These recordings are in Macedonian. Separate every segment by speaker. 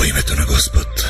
Speaker 1: imето на Господ.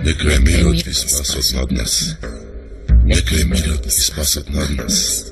Speaker 2: Нека е мирът и спасът над нас. Нека е мирът и спасът над нас.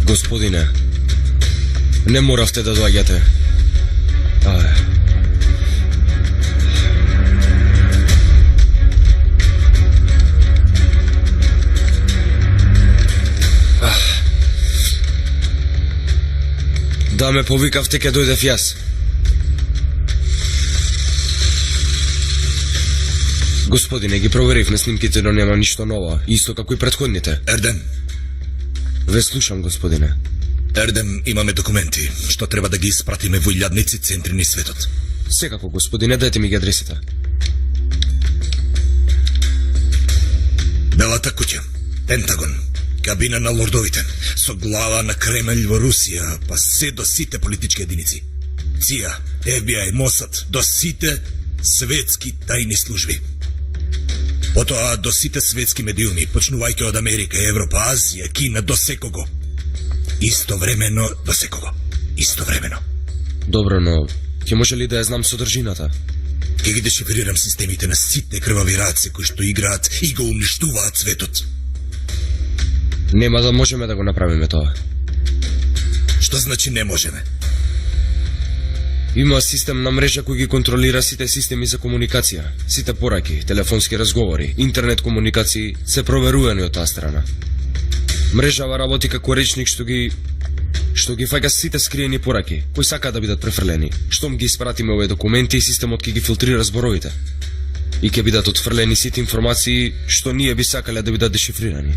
Speaker 1: Господине, не моравте да доаѓате. Да ме повикавте, ке дојдев јас. Господине, ги проверив на снимките, но нема ништо ново, исто како и претходните.
Speaker 2: Ердем,
Speaker 1: Ве слушам, господине.
Speaker 2: Ердем, имаме документи, што треба да ги испратиме во илјадници центри низ светот.
Speaker 1: Секако, господине, дайте ми ги адресите.
Speaker 2: Белата куќа, Пентагон, кабина на лордовите, со глава на Кремљ во Русија, па се до сите политички единици. ЦИА, FBI, Мосад, до сите светски тајни служби. Потоа до сите светски медиуми, почнувајќи од Америка, Европа, Азија, Кина, до секого. Истовремено до секого. Истовремено.
Speaker 1: Добро, но ќе може ли да ја знам содржината?
Speaker 2: Ќе ги дешифрирам системите на сите крвави раци кои што играат и го уништуваат светот.
Speaker 1: Нема да можеме да го направиме тоа.
Speaker 2: Што значи не можеме?
Speaker 1: Има систем на мрежа кој ги контролира сите системи за комуникација, сите пораки, телефонски разговори, интернет комуникации се проверувани од таа страна. Мрежава работи како речник што ги фаќа сите скриени пораки кои сакаат да бидат префрлени. Штом ги испратиме овие документи, системот ќе ги филтрира зборовите и ќе бидат отфрлени сите информации што ние би сакале да бидат дешифрирани.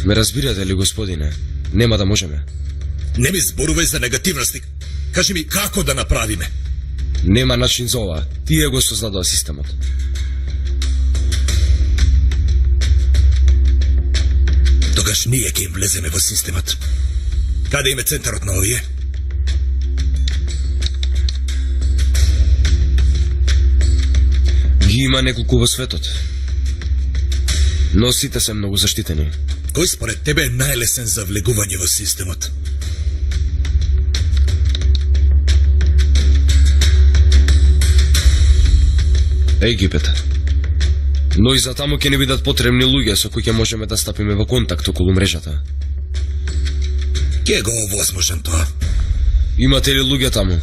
Speaker 1: Ме разбирате ли, господине? Нема да можеме.
Speaker 2: Не ми зборувај за негативности. Кажи ми како да направиме?
Speaker 1: Нема начин за ова. Тие го создадоа системот.
Speaker 2: Тогаш ние ќе им влеземе во системот. Каде им е центарот на овие?
Speaker 1: Ги има неколку во светот. Но сите се многу заштитени.
Speaker 2: Кој според тебе е најлесен за влегување во системот?
Speaker 1: Египет. Но и за таму ќе не бидат потребни луѓе со кои ќе можеме да стапиме во контакт околу мрежата.
Speaker 2: Ке го овозможен тоа?
Speaker 1: Имате ли луѓе таму?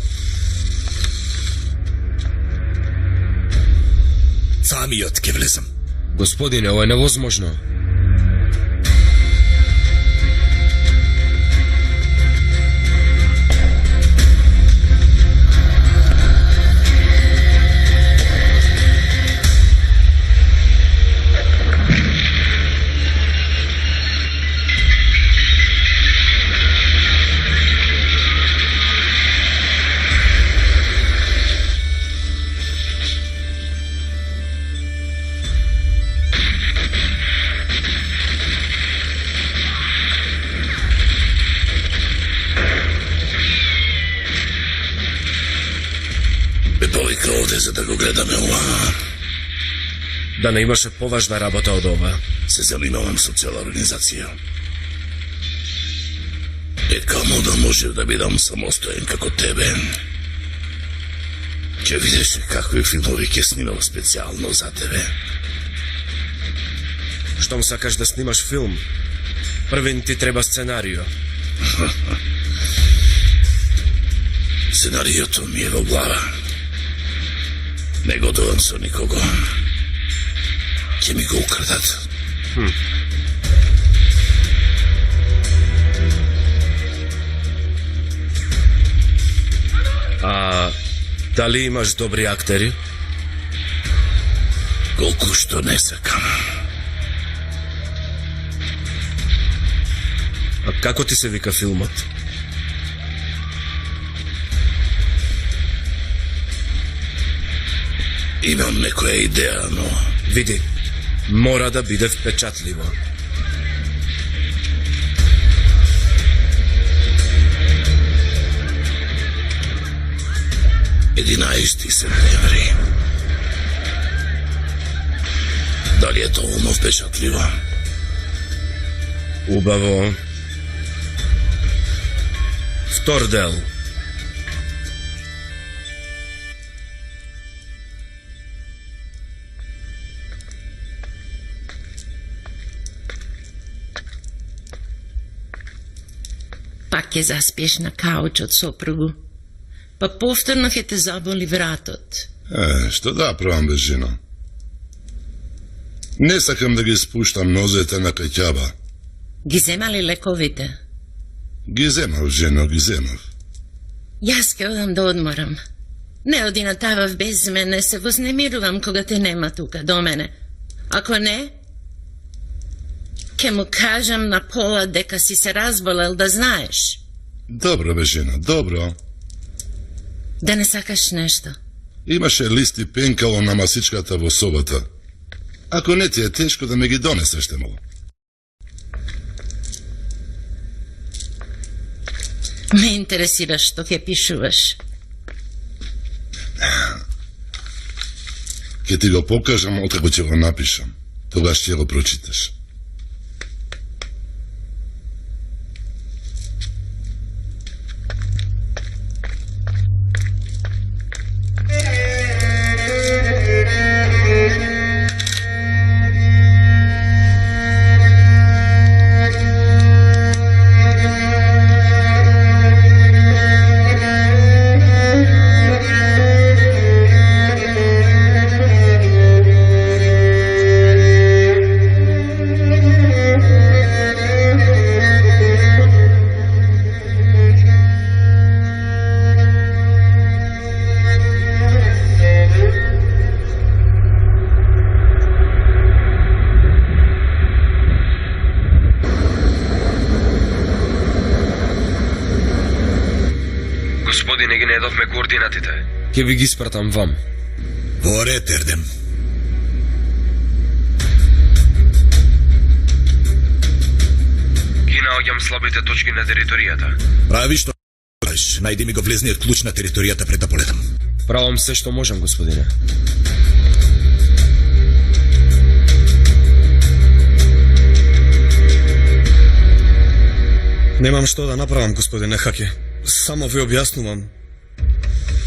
Speaker 2: Самиот ќе влезам.
Speaker 1: Господине, ова е невозможно.
Speaker 2: Повика овде за да го гледаме ова.
Speaker 1: Да не имаше поважна работа од ова.
Speaker 2: Се занимавам со цела организација. Е камо да можев да бидам самостоен како тебе. Ќе видиш какви филмови ќе снимам специјално за тебе.
Speaker 1: Штом сакаш да снимаш филм, првен ти треба сценарио.
Speaker 2: Сценариото ми е во глава. Не годувам со никого. Ќе ми го украдат.
Speaker 1: А дали имаш добри актери?
Speaker 2: Колку што не сакам.
Speaker 1: А како ти се вика филмот?
Speaker 2: Имам некоја идеја, но...
Speaker 1: Види, мора да биде впечатливо.
Speaker 2: Единаести септември. Дали е доволно впечатливо?
Speaker 1: Убаво. Втор дел.
Speaker 3: Пак ќе заспиеш на каучот, сопругу. Па повторно ќе те заболи вратот.
Speaker 4: Што да правам без жена? Не сакам да ги спуштам нозете на каќаба.
Speaker 3: Ги земали лековите?
Speaker 4: Ги земав, жено, ги земав.
Speaker 3: Јас ќе одам да одморам. Не оди на тавав без мене, се вознемирувам кога те нема тука до мене. Ако не, ќе му кажам на Пола дека си се разболел, да знаеш.
Speaker 4: Добро, бе, жена, добро.
Speaker 3: Да не сакаш нешто.
Speaker 4: Имаше листи пенкало на масичката во собата. Ако не ти е тешко да ме ги донесеш, те молам.
Speaker 3: Ме интересира што ќе пишуваш.
Speaker 4: Ке ти го покажам откако ќе го напишам. Тогаш ќе го прочиташ.
Speaker 1: Господине, ги недовме координатите. Ќе ви ги спратам вам.
Speaker 2: Во ред, Ердем.
Speaker 1: Ги наоѓам слабите точки на територијата.
Speaker 2: Прави што правиш. Најди ми го влезниот клуч на територијата пред да полетам.
Speaker 1: Правам се што можам, господине.
Speaker 5: Немам што да направам, господине Хаки. Само ви објаснувам.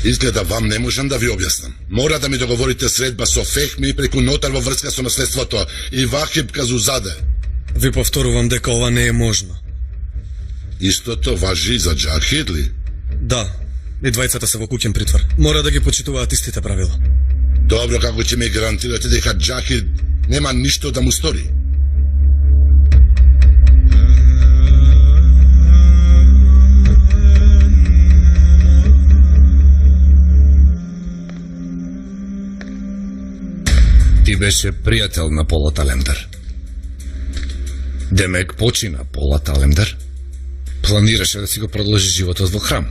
Speaker 4: Изгледа вам не можам да ви објаснам. Мора да ми договорите средба со Фехми преку нотар во врска со наследството и Вахиб Казузаде.
Speaker 5: Ви повторувам дека ова не е можно.
Speaker 4: Истото важи и за Џахид ли?
Speaker 5: Да, и двајцата се во куќен притвор. Мора да ги почитуваат истите правила.
Speaker 4: Добро, како ќе ми гарантирате дека Џахид нема ништо да му стори?
Speaker 6: Ти беше пријател на Пола Талемдар. Демек почина Пола Талемдар. Планираше да си го продолжи животот во храм.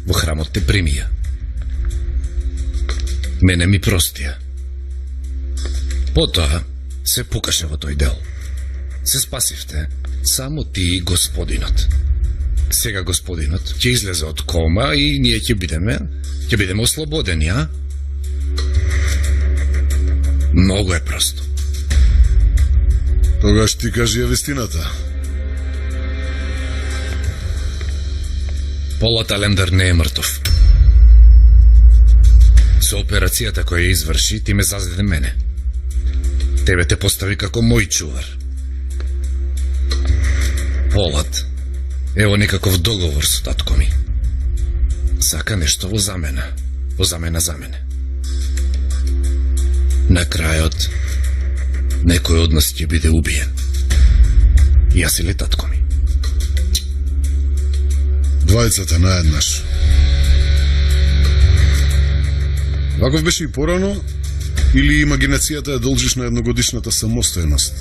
Speaker 6: Во храмот те примија. Мене ми простија. Потоа се покаше во тој дел. Се спасивте само ти и господинот. Сега господинот ќе излезе од кома и ние ќе бидеме ослободени, а? Многу е просто.
Speaker 4: Тогаш ти кажи ја вистината.
Speaker 6: Пола Талемдар не е мртов. Со операцијата која ја изврши, ти ме зазеде мене. Тебе те постави како мој чувар. Полат, ево некаков договор со татко ми. Сака нешто во замена за мене. На крајот, некој од нас ќе биде убиен. Јас или татко ми.
Speaker 4: Двајцата наеднаш. Ваков беше и порано, или имагинацијата ја должиш на едногодишната самостојност?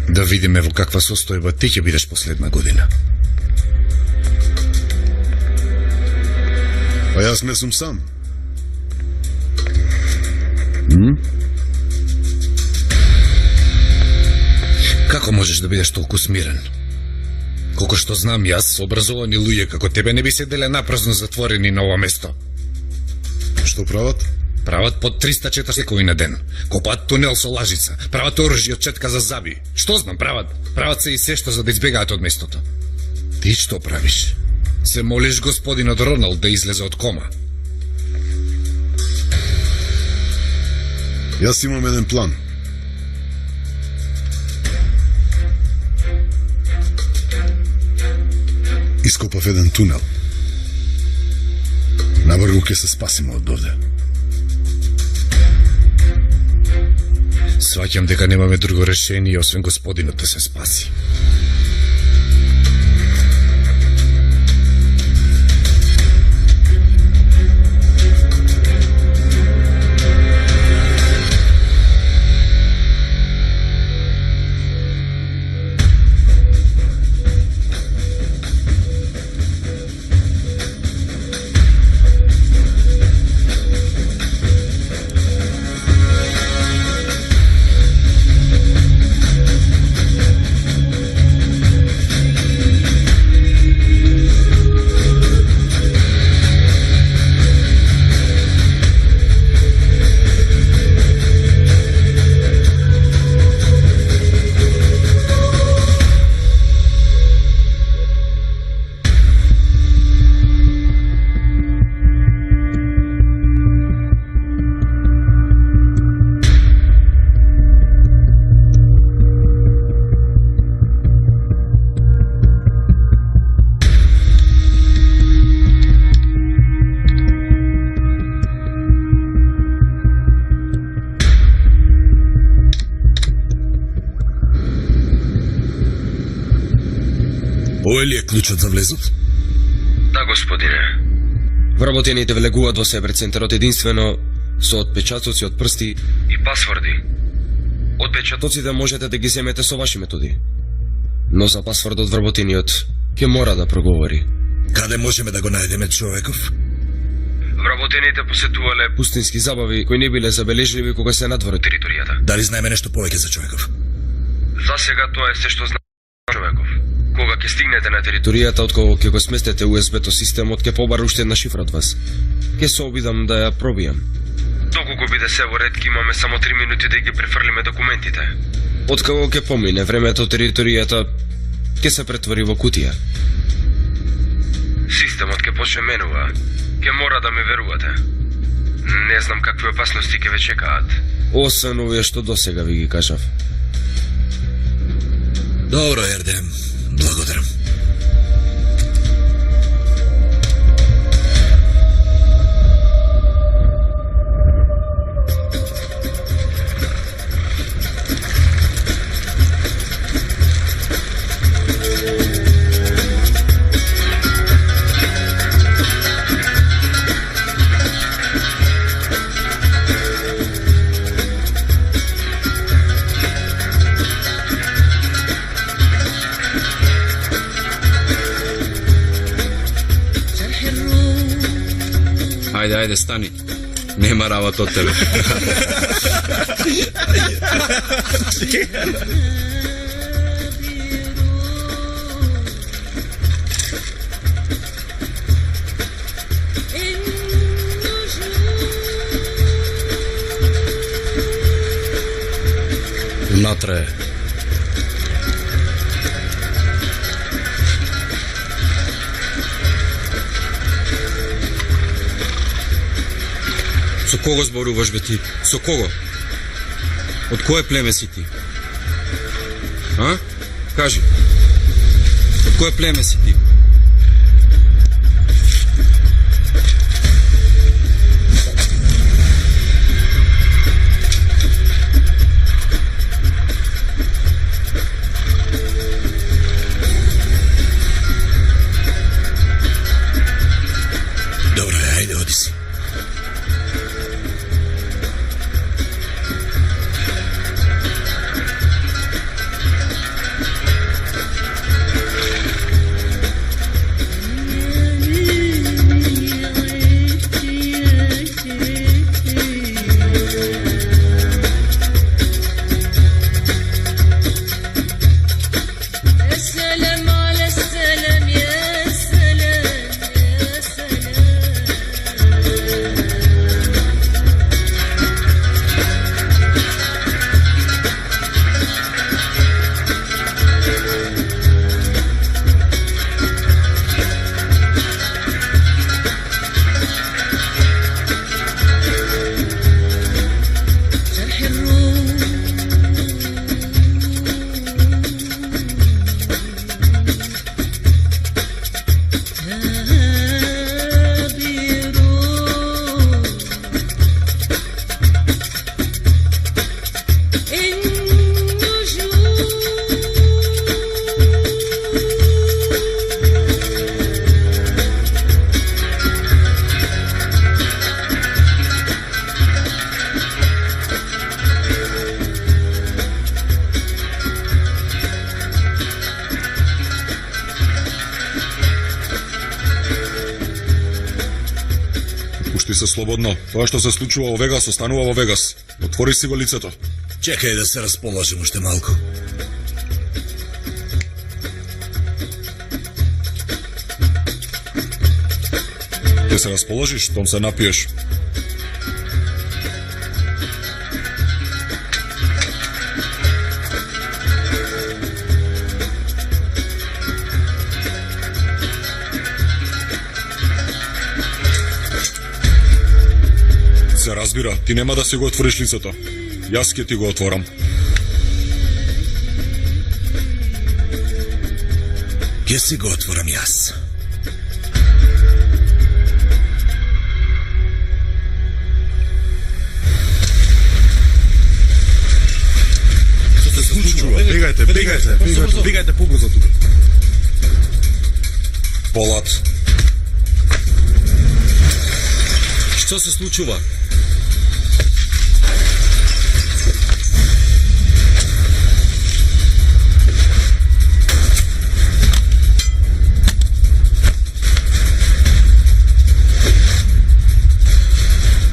Speaker 6: Да видиме во каква состојба ти ќе бидеш последна година.
Speaker 4: Па јас не сум сам.
Speaker 6: Како можеш да бидеш толку смирен? Колко што знам јас, образовани луѓе како тебе не би седеле напразно затворени на ова место.
Speaker 4: Што прават?
Speaker 6: Прават по 300-400 секој на ден. Копаат тунел со лажица. Прават оружје од четка за заби. Што знам, прават? Прават се и се што за да избегаат од местото. Ти што правиш? Се молиш господинот Роналд да излезе од кома.
Speaker 4: Јас имам еден план. ископав еден тунел. Набрзо ќе се спасиме од овде.
Speaker 6: Сваќам дека немаме друго решение освен господинот да се спаси.
Speaker 2: Овој ли е клучот за влезот?
Speaker 1: Да, господине. Вработените влегуваат во Себерцентарот единствено со отпечатоци од прсти и пасворди. Отпечатоците можете да ги земете со ваши методи. Но за пасвордот вработениот ќе мора да проговори.
Speaker 2: Каде можеме да го најдеме човеков?
Speaker 1: Вработените посетувале пустински забави кои не биле забележливи кога се надвор од територијата.
Speaker 2: Дали знаеме нешто повеќе за човеков?
Speaker 1: За сега тоа е се што знае човеков. Кога ќе стигнете на територијата од кога ќе го сместете USB-то системот, ќе побара уште една шифра од вас. Ќе се обидам да ја пробијам. Доколку биде се во ред, имаме само 3 минути да ги префрлиме документите. Откако ќе помине времето, територијата ќе се претвори во кутија. Системот ќе почне менува. Ќе мора да ми верувате. Не знам какви опасности ќе ве чекаат. Освен овие што досега ви ги кажав.
Speaker 2: Добро, Ердем. Благодарам.
Speaker 7: Ајде, стани. Нема работа од тебе.
Speaker 5: Натре. Со кого зборуваш, бе ти? Со кого? Од кое племе си ти? А? Кажи. Од кое племе си ти?
Speaker 2: Добро, ајде, оди си.
Speaker 8: Чувствуй се слободно. Тоа што се случува во Вегас, останува во Вегас. Отвори си го лицето.
Speaker 2: Чекај да се расположим уште малку.
Speaker 8: Ќе се расположиш, том се напиеш. Се разбира, ти нема да си го отвориш лицето. Јас ќе ти го отворам.
Speaker 2: Ќе си го отворам јас.
Speaker 8: Бегајте побрзо тука. Полат.
Speaker 5: Што се случува?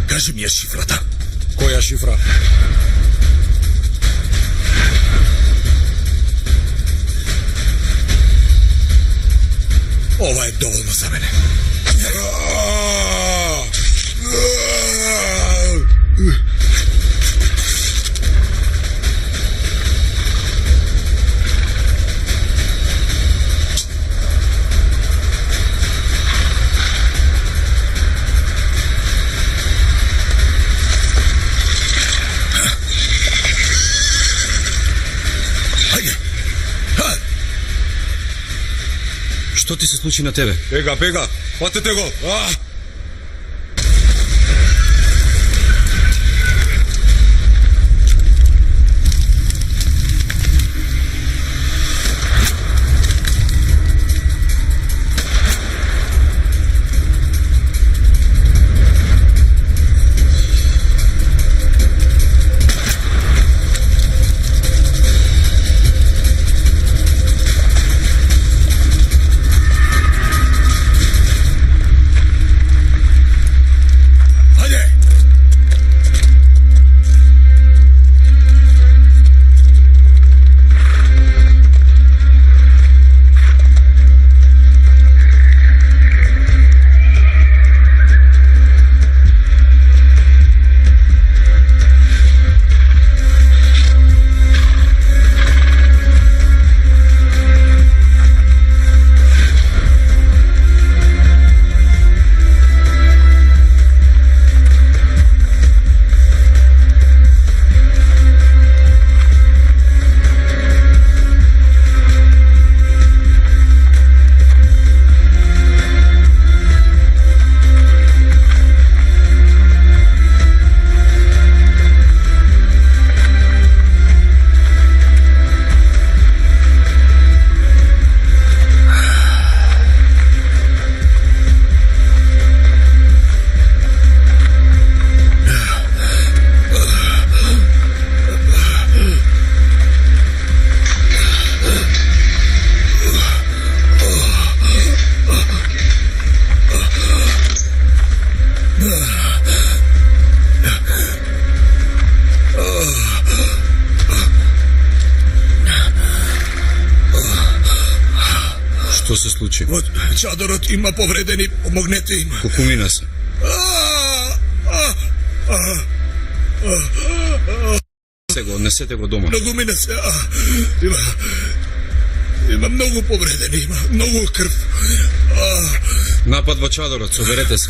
Speaker 2: Кажи ми ја шифрата.
Speaker 8: Која шифра?
Speaker 2: Ова е доволно за мене. Хајде.
Speaker 5: Што ти се случи на тебе?
Speaker 8: Бега, патете го!
Speaker 5: Што се случи?
Speaker 2: Од чадорот има повредени, помогнете им.
Speaker 5: Колку мина се? Однесете го дома.
Speaker 2: Многу мина се. Има многу повредени, има многу крв.
Speaker 5: Напад во чадорот, соберете се.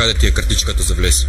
Speaker 5: каде ти е картичката за влез?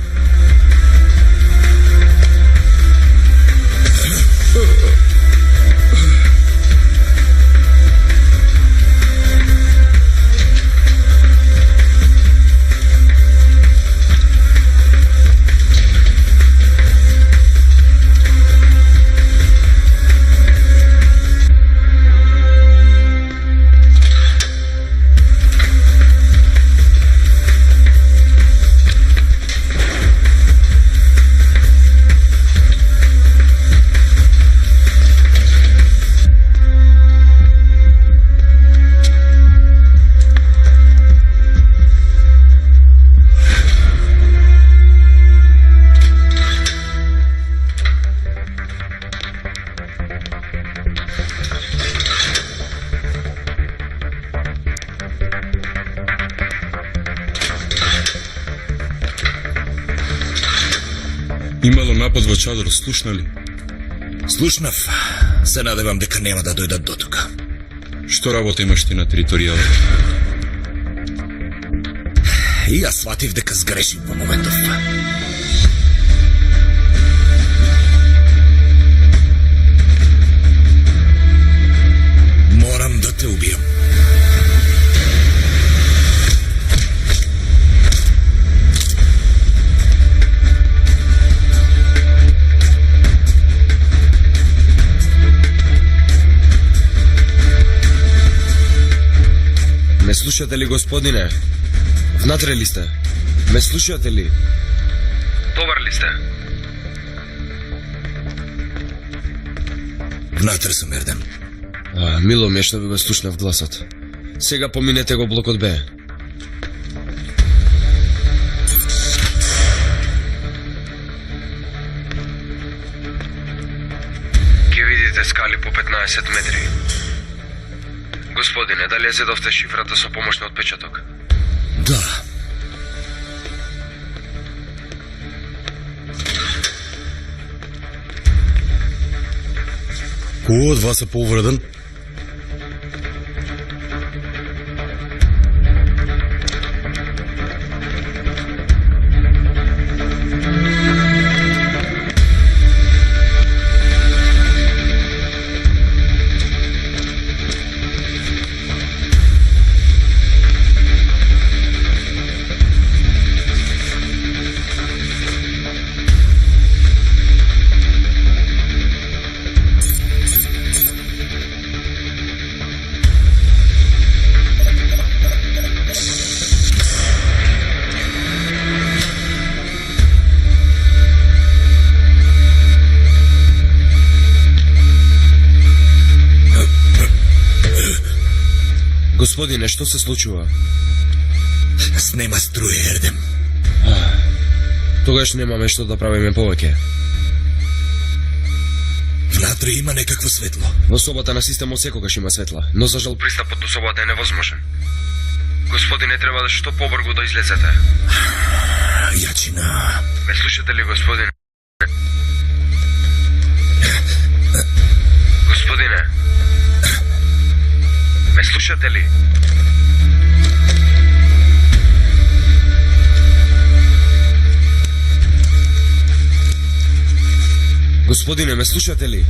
Speaker 5: Имало напад во Чадор, слушна ли?
Speaker 2: Слушнав, се надевам дека нема да дојдат до тука.
Speaker 5: Што работа имаш ти на територијава?
Speaker 2: И јас сватив дека сгрешив во моментов. Морам да те убијам.
Speaker 1: Ме слушате ли, господине? Внатре ли сте? Ме слушате ли? Добар ли сте?
Speaker 2: Внатре сум, Ердем.
Speaker 1: Мило ми е што ви го слушнав гласот. Сега поминете го блокот Б. Ке видите скали по 15 метри. Господине, дали ја седовте шифрата со помош на отпечаток?
Speaker 2: Да.
Speaker 8: Кој од вас е повреден?
Speaker 1: Господине, што се случува?
Speaker 2: Снема струја, Ердем.
Speaker 1: Тогаш немаме што да правиме повеќе.
Speaker 2: Внатре има некакво светло.
Speaker 1: Во собата на системот секогаш има светла, но за жал пристапот до собата е невозможен. Господине, треба да што побрзо да излезете.
Speaker 2: Јачина.
Speaker 1: Ме слушате ли, господине? Господине? Ме слушате ли? Господине, ме слушате ли?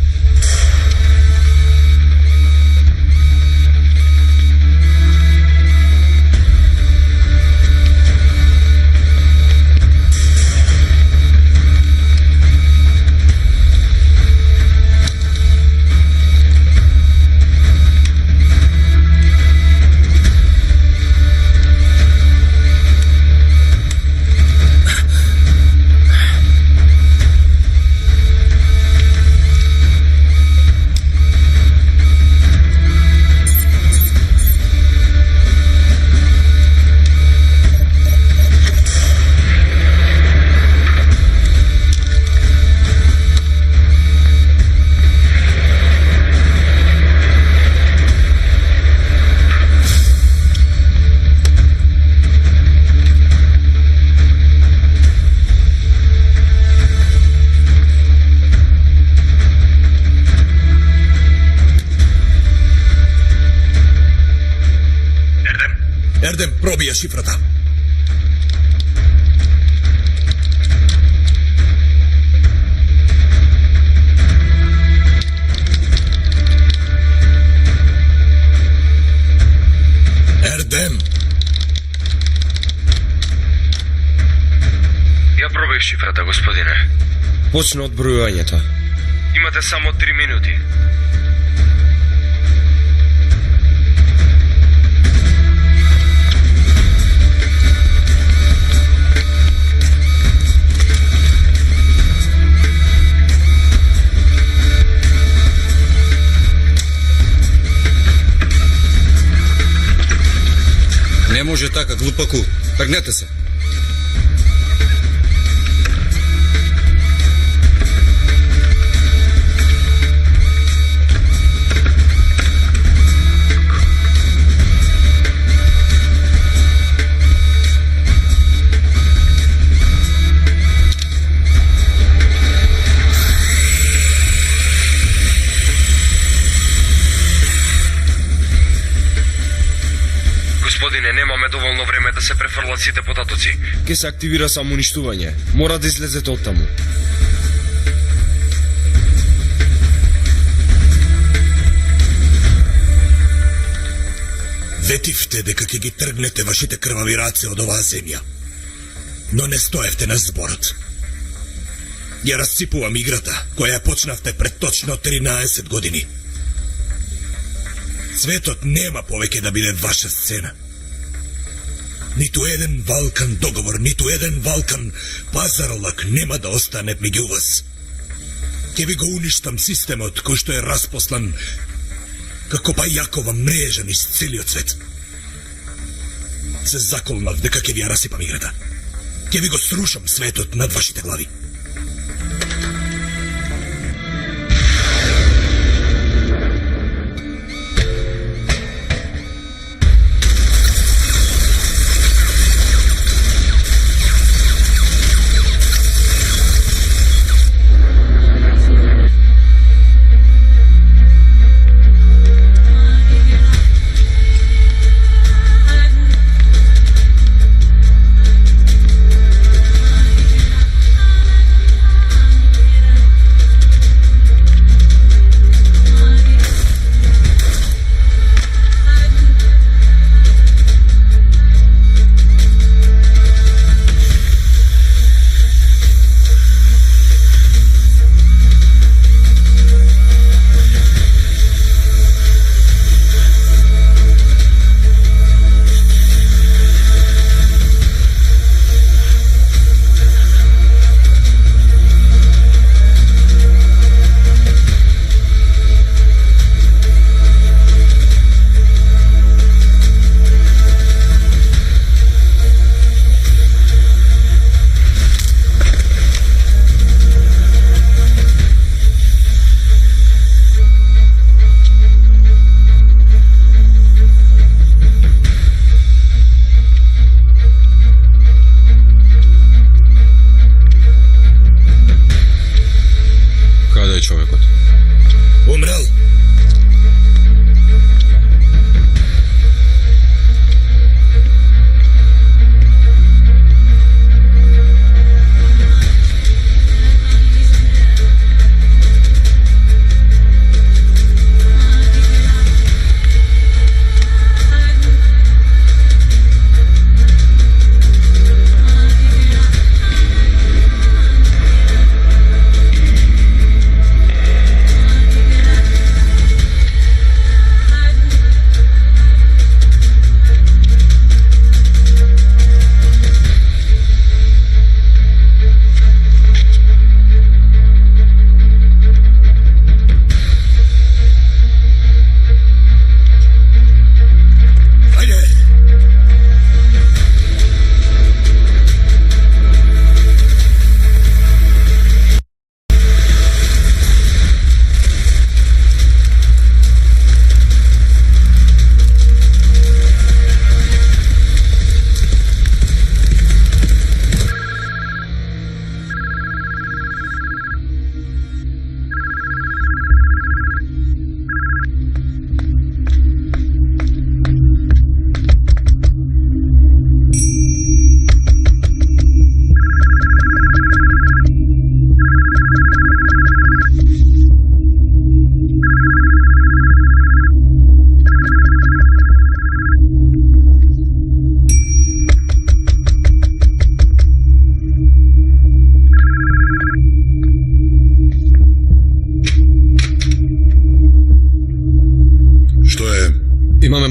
Speaker 2: Ердем, пробија шифрата. ден.
Speaker 1: Ја пробај шифрата, господине. Почна од бројувањето. Имате само 3 минути.
Speaker 5: Не може така, глупаку. Тргнете се.
Speaker 1: Господине, немаме доволно време да се префрлат сите потатоци. Ке се активира само уништување. Мора да излезете од таму.
Speaker 2: Ветивте дека ќе ги тргнете вашите крвави раце од оваа земја. Но не стоевте на зборот. Ја расципувам играта, која ја почнавте пред точно 13 години. Светот нема повеќе да биде ваша сцена. Ниту еден Валкан договор, ниту еден Валкан пазарлак нема да остане меѓу вас. Ќе ви го уништам системот кој што е распослан како пајакова мрежа низ целиот свет. Се заколнав дека ќе ви ја расипам играта. Ќе ви го срушам светот над вашите глави.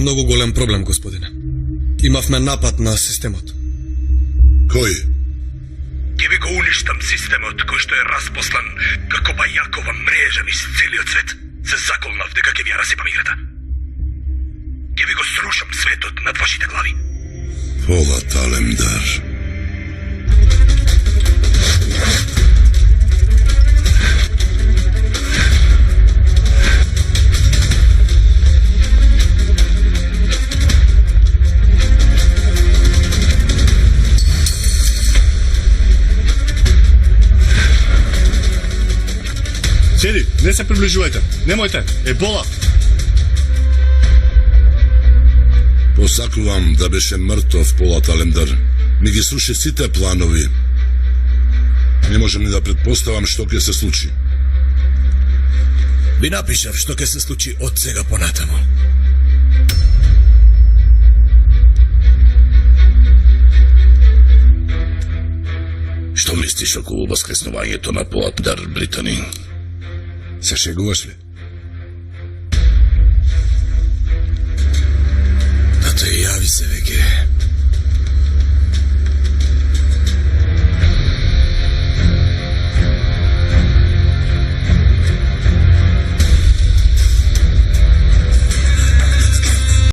Speaker 9: многу голем проблем, господине. Имавме напад на системот.
Speaker 4: Кој?
Speaker 2: Ќе ви го уништам системот кој што е распослан како бајакова мрежа низ целиот свет. Се заколнав дека ќе ви ја расипам играта. Ќе ви го срушам светот над вашите глави.
Speaker 4: Полат Алемдар.
Speaker 10: Седи, не се приближувајте. Немојте. Ебола.
Speaker 4: Посакувам да беше мртов Полат Алемдар. Ми ги сруши сите планови. Не можам ни да предпоставам што ќе се случи.
Speaker 2: Ви напишав што ќе се случи од сега понатамо.
Speaker 4: Што мислиш околу воскреснувањето на Полат Алемдар, Британи?
Speaker 6: Се шегуваш ли?
Speaker 2: Тато, јави се веќе.